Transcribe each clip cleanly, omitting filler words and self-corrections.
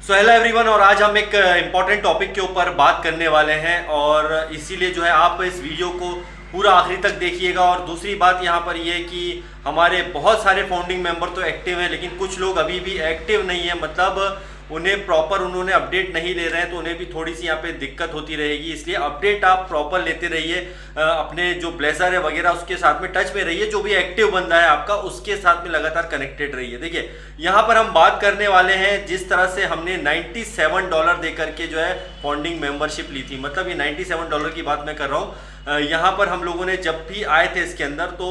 So hello everyone, और आज हम एक इम्पॉर्टेंट टॉपिक के ऊपर बात करने वाले हैं और इसीलिए जो है आप इस वीडियो को पूरा आखिरी तक देखिएगा। और दूसरी बात यहाँ पर ये कि हमारे बहुत सारे फाउंडिंग मेंबर तो एक्टिव हैं, लेकिन कुछ लोग अभी भी एक्टिव नहीं है, मतलब उन्हें प्रॉपर उन्होंने अपडेट नहीं ले रहे हैं, तो उन्हें भी थोड़ी सी यहाँ पे दिक्कत होती रहेगी। इसलिए अपडेट आप प्रॉपर लेते रहिए, अपने जो ब्लेजर है वगैरह उसके साथ में टच में रहिए, जो भी एक्टिव बंदा है आपका उसके साथ में लगातार कनेक्टेड रहिए। देखिए यहाँ पर हम बात करने वाले हैं जिस तरह से हमने $97 दे करके जो है फाउंडिंग मेंबरशिप ली थी, मतलब ये $97 की बात मैं कर रहा हूँ। यहाँ पर हम लोगों ने जब भी आए थे इसके अंदर तो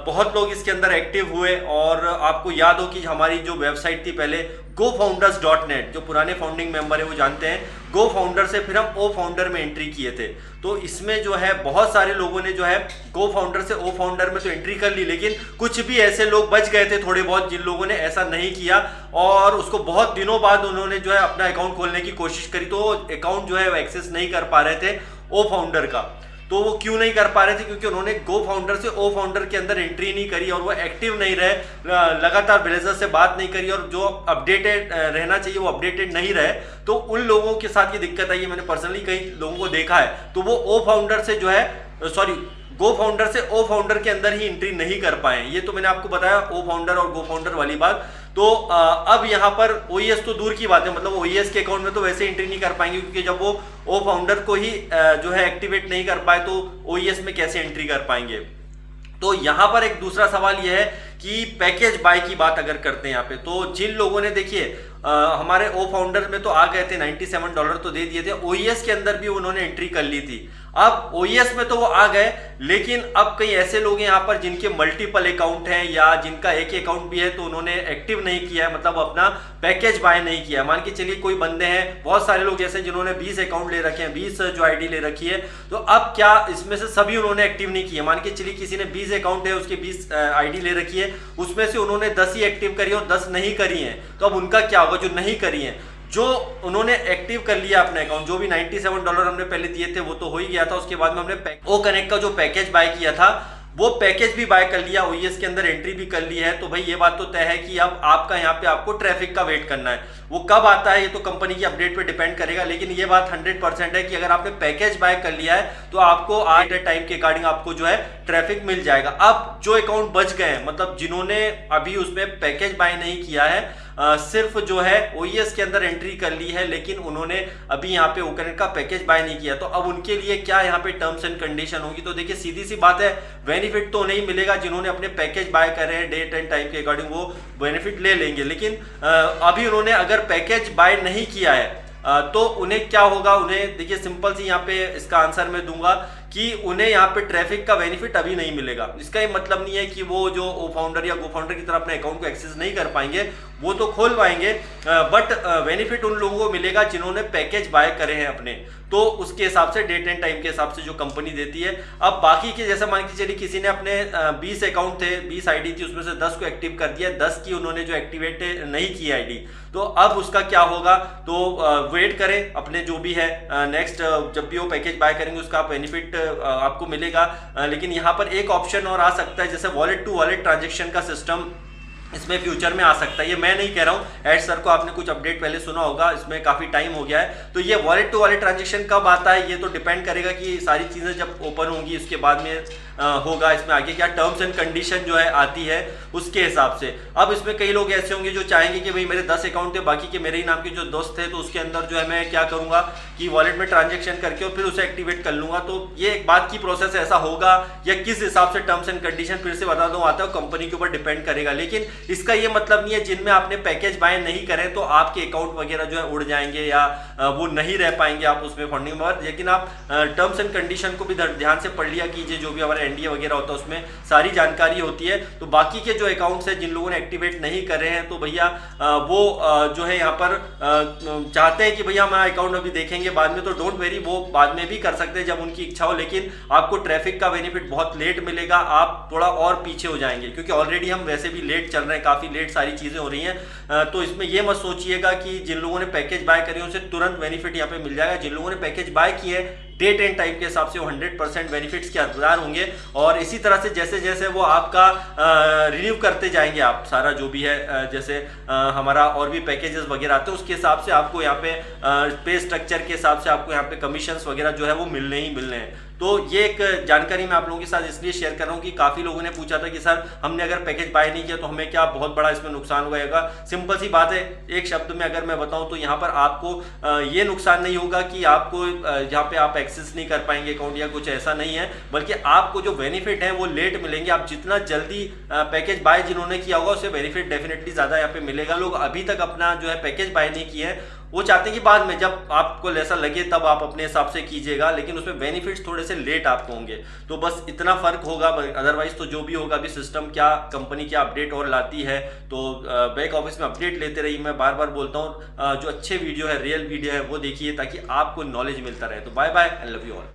बहुत लोग इसके अंदर एक्टिव हुए, और आपको याद हो कि हमारी जो वेबसाइट थी पहले gofounders.net, जो पुराने फाउंडिंग मेंबर है वो जानते हैं, गो फाउंडर से फिर हम ओ फाउंडर में एंट्री किए थे। तो इसमें जो है बहुत सारे लोगों ने जो है गो फाउंडर से ओ फाउंडर में तो एंट्री कर ली, लेकिन कुछ भी ऐसे लोग बच गए थे थोड़े बहुत जिन लोगों ने ऐसा नहीं किया और उसको बहुत दिनों बाद उन्होंने जो है अपना अकाउंट खोलने की कोशिश करी, तो अकाउंट जो है वो एक्सेस नहीं कर पा रहे थे ओ फाउंडर का। तो वो क्यों नहीं कर पा रहे थे? क्योंकि उन्होंने गो फाउंडर से ओ फाउंडर के अंदर एंट्री नहीं करी और वो एक्टिव नहीं रहे, लगातार ब्लेजर से बात नहीं करी, और जो अपडेटेड रहना चाहिए वो अपडेटेड नहीं रहे। तो उन लोगों के साथ ये दिक्कत आई है, मैंने पर्सनली कई लोगों को देखा है, तो वो ओ फाउंडर से जो है गो फाउंडर से ओ फाउंडर के अंदर ही एंट्री नहीं कर पाए। ये तो मैंने आपको बताया ओ फाउंडर और गो फाउंडर वाली बात। तो अब यहाँ पर ओईएस तो दूर की बात है, मतलब ओईएस के अकाउंट में तो वैसे एंट्री नहीं कर पाएंगे, क्योंकि जब वो ओ फाउंडर को ही जो है एक्टिवेट नहीं कर पाए तो ओईएस में कैसे एंट्री कर पाएंगे। तो यहाँ पर एक दूसरा सवाल यह है कि पैकेज बाय की बात अगर करते हैं यहाँ पे, तो जिन लोगों ने देखिए हमारे ओ फाउंडर में तो आ गए थे, $97 तो दे दिए थे, ओईएस के अंदर भी उन्होंने एंट्री कर ली थी। अब ओईएस में तो वो आ गए, लेकिन अब कई ऐसे लोग हैं यहाँ पर जिनके मल्टीपल अकाउंट हैं या जिनका एक ही अकाउंट भी है, तो उन्होंने एक्टिव नहीं किया है, मतलब अपना पैकेज बाय नहीं किया। मान के चलिए कोई बंदे हैं, बहुत सारे लोग ऐसे जिन्होंने 20 अकाउंट ले रखे हैं, 20 जो आईडी ले रखी है, तो अब क्या इसमें से सभी उन्होंने एक्टिव नहीं किया? मान के चलिए किसी ने 20 अकाउंट है, उसके 20 आईडी ले रखी है, उसमें से उन्होंने 10 ही एक्टिव करी और 10 नहीं करी है, तो अब उनका क्या होगा? जो नहीं करी है, जो उन्होंने एक्टिव कर लिया अपने अकाउंट, जो भी $97 हमने पहले दिए थे वो तो हो ही गया था, उसके बाद में हमने ओ कनेक्ट का जो पैकेज बाय किया था वो पैकेज भी बाय कर लिया, ओईएस के अंदर एंट्री भी कर ली है। तो भाई ये बात तो तय है कि अब आपका यहाँ पे आपको ट्रैफिक का वेट करना है। वो कब आता है ये तो कंपनी की अपडेट पे डिपेंड करेगा, लेकिन ये बात 100% है कि अगर आपने पैकेज बाय कर लिया है तो आपको आज टाइम के अकॉर्डिंग आपको जो है ट्रैफिक मिल जाएगा। अब जो अकाउंट बच गए हैं, मतलब जिन्होंने अभी उसमें पैकेज बाय नहीं किया है, सिर्फ जो है ओईएस के अंदर एंट्री कर ली है, लेकिन उन्होंने अभी यहाँ पे ओकनेट का पैकेज बाय नहीं किया, तो अब उनके लिए क्या यहाँ पे टर्म्स एंड कंडीशन होगी? तो देखिए सीधी सी बात है, बेनिफिट तो नहीं मिलेगा। जिन्होंने अपने पैकेज बाय करे हैं डेट एंड टाइम के अकॉर्डिंग वो बेनिफिट ले लेंगे, लेकिन अभी उन्होंने अगर पैकेज बाय नहीं किया है तो उन्हें क्या होगा? उन्हें देखिए सिंपल सी यहाँ पे इसका आंसर मैं दूंगा कि उन्हें यहाँ पे ट्रैफिक का बेनिफिट अभी नहीं मिलेगा। इसका ये मतलब नहीं है कि वो जो ओ फाउंडर या गो फाउंडर की तरह अपने अकाउंट को एक्सेस नहीं कर पाएंगे, वो तो खोल पाएंगे, बट बेनिफिट उन लोगों को मिलेगा जिन्होंने पैकेज बाय करे हैं अपने, तो उसके हिसाब से डेट एंड टाइम के हिसाब से जो कंपनी देती है। अब बाकी के जैसे मान के चलिए किसी ने अपने 20 अकाउंट थे, 20 आईडी थी, उसमें से 10 को एक्टिव कर दिया, 10 की उन्होंने जो एक्टिवेट नहीं की आईडी, तो अब उसका क्या होगा? तो वेट करें अपने जो भी है, नेक्स्ट जब भी वो पैकेज बाय करेंगे उसका बेनिफिट आपको मिलेगा। लेकिन यहाँ पर एक ऑप्शन और आ सकता है, जैसे वॉलेट टू वॉलेट ट्रांजेक्शन का सिस्टम इसमें फ्यूचर में आ सकता है। ये मैं नहीं कह रहा हूँ, एड सर को आपने कुछ अपडेट पहले सुना होगा, इसमें काफ़ी टाइम हो गया है। तो ये वॉलेट टू वॉलेट ट्रांजेक्शन कब आता है ये तो डिपेंड करेगा कि सारी चीज़ें जब ओपन होंगी उसके बाद में होगा। इसमें आगे क्या टर्म्स एंड कंडीशन जो है आती है उसके हिसाब से। अब इसमें कई लोग ऐसे होंगे जो चाहेंगे कि भाई मेरे 10 अकाउंट थे, बाकी के मेरे ही नाम के जो दोस्त थे, तो उसके अंदर जो है मैं क्या करूँगा कि वॉलेट में ट्रांजेक्शन करके और फिर उसे एक्टिवेट कर लूँगा। तो ये एक बात की प्रोसेस ऐसा होगा या किस हिसाब से टर्म्स एंड कंडीशन फिर से बता दूँ आता है, कंपनी के ऊपर डिपेंड करेगा। लेकिन इसका ये मतलब नहीं है जिनमें आपने पैकेज बाय नहीं करें तो आपके अकाउंट वगैरह जो है उड़ जाएंगे या वो नहीं रह पाएंगे आप उसमें फंडिंग में। लेकिन आप टर्म्स एंड कंडीशन को भी ध्यान से पढ़ लिया कीजिए, जो भी हमारा एनडीए वगैरह होता है उसमें सारी जानकारी होती है। तो बाकी के जो अकाउंट्स हैं जिन लोगों ने एक्टिवेट नहीं कर रहे हैं, तो भैया वो जो है यहाँ पर चाहते हैं कि भैया हमारा अकाउंट अभी देखेंगे बाद में, तो डोंट वेरी, वो बाद में भी कर सकते हैं जब उनकी इच्छा हो, लेकिन आपको ट्रैफिक का बेनिफिट बहुत लेट मिलेगा, आप थोड़ा और पीछे हो जाएंगे, क्योंकि ऑलरेडी हम वैसे भी लेट चल रहे हैं, काफ़ी लेट सारी चीज़ें हो रही हैं। तो इसमें ये मत सोचिएगा कि जिन लोगों ने पैकेज बाय करी उनसे तुरंत बेनिफिट यहाँ पे मिल जाएगा। जिन लोगों ने पैकेज बाय किए डेट एंड टाइम के हिसाब से वो 100% बेनिफिट्स के हकदार होंगे। और इसी तरह से जैसे जैसे वो आपका रिन्यू करते जाएंगे आप सारा जो भी है, जैसे हमारा और भी पैकेजेस वगैरह आते हैं उसके हिसाब से आपको यहाँ पे स्ट्रक्चर के हिसाब से आपको यहाँ पे कमीशंस वगैरह जो है वो मिलने ही मिलने हैं। तो ये एक जानकारी मैं आप लोगों के साथ इसलिए शेयर कर रहा हूँ कि काफ़ी लोगों ने पूछा था कि सर हमने अगर पैकेज बाय नहीं किया तो हमें क्या बहुत बड़ा इसमें नुकसान होगा। सिंपल सी बात है, एक शब्द में अगर मैं बताऊं तो यहाँ पर आपको ये नुकसान नहीं होगा कि आपको यहाँ पे आप एक्सेस नहीं कर पाएंगे अकाउंट या कुछ ऐसा नहीं है, बल्कि आपको जो बेनिफिट है वो लेट मिलेंगे। आप जितना जल्दी पैकेज बाय जिन्होंने किया होगा उससे बेनिफिट डेफिनेटली ज़्यादा यहाँ पे मिलेगा। लोग अभी तक अपना जो है पैकेज बाय नहीं किए हैं, वो चाहते हैं कि बाद में जब आपको ऐसा लगे तब आप अपने हिसाब से कीजिएगा, लेकिन उसमें बेनिफिट्स थोड़े से लेट आपको होंगे। तो बस इतना फर्क होगा, अदरवाइज तो जो भी होगा अभी सिस्टम क्या कंपनी क्या अपडेट और लाती है तो बैक ऑफिस में अपडेट लेते रहिए। मैं बार बार बोलता हूँ जो अच्छे वीडियो है, रियल वीडियो है वो देखिए ताकि आपको नॉलेज मिलता रहे। तो bye bye and love you all.